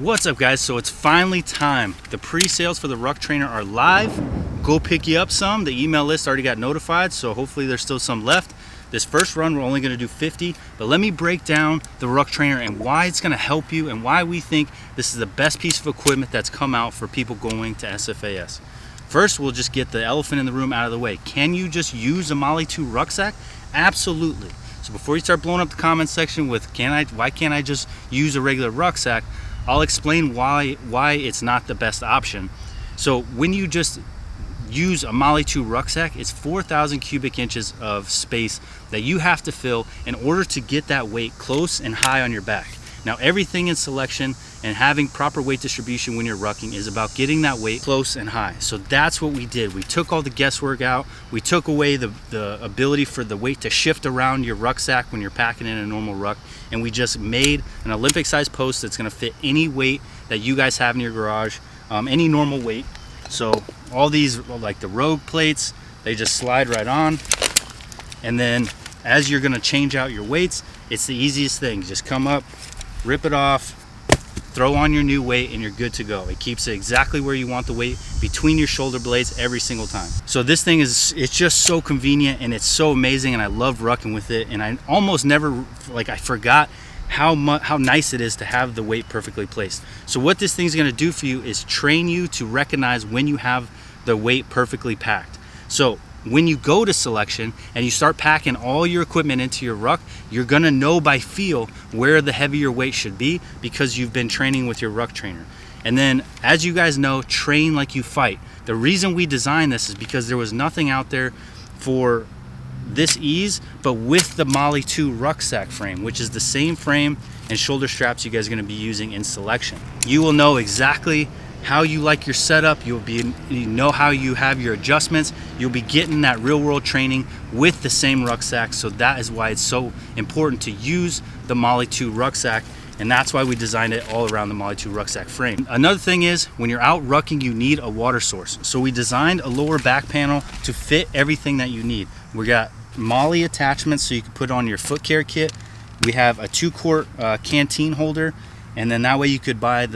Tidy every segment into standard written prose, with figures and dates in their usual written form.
What's up, guys? So it's finally time. The pre-sales for the Ruck Trainer are live. Go pick you up some. The email list already got notified, so hopefully there's still some left. This first run we're only going to do 50, but let me break down the Ruck Trainer and why it's going to help you and why we think this is the best piece of equipment that's come out for people going to SFAS. First, we'll just get the elephant in the room out of the way. Can you just use a Molle 2 rucksack? Absolutely. So before you start blowing up the comment section with why can't I just use a regular rucksack, I'll explain why it's not the best option. So when you just use a Molle 2 rucksack, it's 4,000 cubic inches of space that you have to fill in order to get that weight close and high on your back. Now, everything in selection and having proper weight distribution when you're rucking is about getting that weight close and high. So that's what we did. We took all the guesswork out. We took away the ability for the weight to shift around your rucksack when you're packing in a normal ruck, and we just made an Olympic size post that's gonna fit any weight that you guys have in your garage, any normal weight. So all these, like the Rogue plates, they just slide right on. And then as you're gonna change out your weights, it's the easiest thing. Just come up, rip it off, throw on your new weight, and you're good to go. It keeps it exactly where you want the weight between your shoulder blades every single time. So this thing it's just so convenient and it's so amazing, and I love rucking with it. And I almost never, I forgot how nice it is to have the weight perfectly placed. So what this thing's gonna do for you is train you to recognize when you have the weight perfectly packed. So when you go to selection and you start packing all your equipment into your ruck, you're gonna know by feel where the heavier weight should be because you've been training with your Ruck Trainer. And then, as you guys know, train like you fight. The reason we designed this is because there was nothing out there for this ease, but with the Molle 2 rucksack frame, which is the same frame and shoulder straps you guys are gonna be using in selection. You will know exactly how you like your setup. You know how you have your adjustments. You'll be getting that real world training with the same rucksack. So that is why it's so important to use the Molle 2 rucksack, and that's why we designed it all around the Molle 2 rucksack frame. Another thing is, when you're out rucking, you need a water source. So we designed a lower back panel to fit everything that you need. We got molle attachments so you can put on your foot care kit. We have a 2-quart canteen holder, and then that way you could buy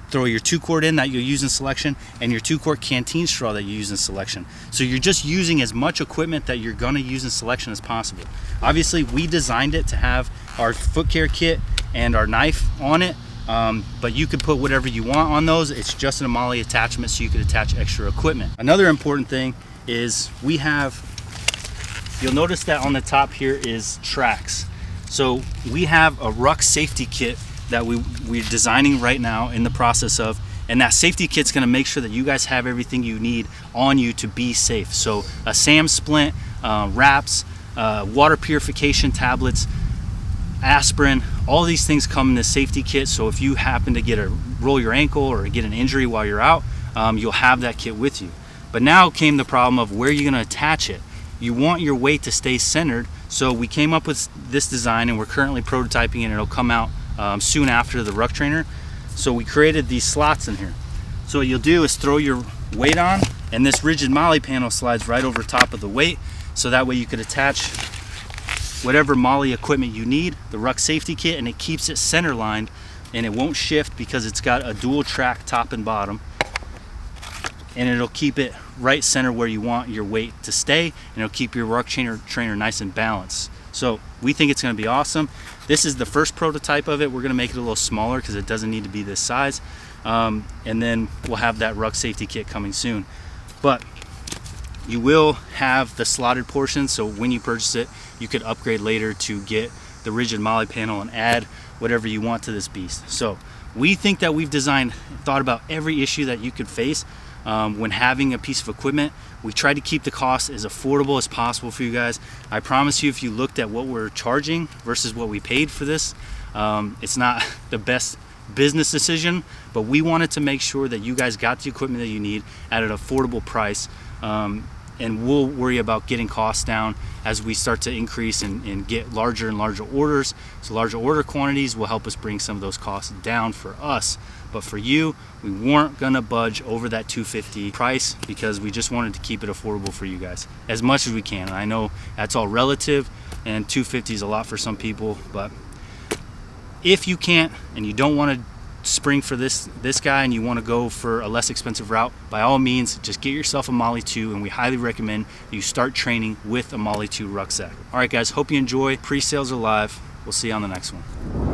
throw your 2-quart in that you'll use in selection and your 2-quart canteen straw that you use in selection. So you're just using as much equipment that you're gonna use in selection as possible. Obviously, we designed it to have our foot care kit and our knife on it, but you could put whatever you want on those. It's just a molle attachment so you could attach extra equipment. Another important thing is you'll notice that on the top here is tracks. So we have a Ruck Safety Kit that we're designing right now, in the process of, and that safety kit's gonna make sure that you guys have everything you need on you to be safe. So a SAM splint, wraps, water purification tablets, aspirin, all these things come in this safety kit. So if you happen to roll your ankle or get an injury while you're out, you'll have that kit with you. But now came the problem of where you're gonna attach it. You want your weight to stay centered, so we came up with this design, and we're currently prototyping it, and it'll come out soon after the Ruck Trainer. So we created these slots in here. So what you'll do is throw your weight on, and this rigid molle panel slides right over top of the weight, so that way you could attach whatever molle equipment you need, the Ruck Safety Kit, and it keeps it center lined, and it won't shift because it's got a dual track top and bottom, and it'll keep it right center where you want your weight to stay, and it'll keep your Ruck Trainer nice and balanced. So we think it's going to be awesome. This is the first prototype of it. We're going to make it a little smaller because it doesn't need to be this size, and then we'll have that Ruck Safety Kit coming soon. But you will have the slotted portion, so when you purchase it, you could upgrade later to get the rigid molle panel and add whatever you want to this beast. So we think that we've thought about every issue that you could face when having a piece of equipment. We try to keep the cost as affordable as possible for you guys. I promise you, if you looked at what we're charging versus what we paid for this, it's not the best business decision, but we wanted to make sure that you guys got the equipment that you need at an affordable price, and we'll worry about getting costs down as we start to increase and get larger and larger orders. So larger order quantities will help us bring some of those costs down for us. But for you, we weren't gonna budge over that $250 price because we just wanted to keep it affordable for you guys as much as we can. And I know that's all relative, and $250 is a lot for some people, but if you can't and you don't want to spring for this guy and you want to go for a less expensive route, by all means, just get yourself a molle 2, and we highly recommend that you start training with a molle 2 rucksack. All right, guys, hope you enjoy. Pre-sales are live. We'll see you on the next one.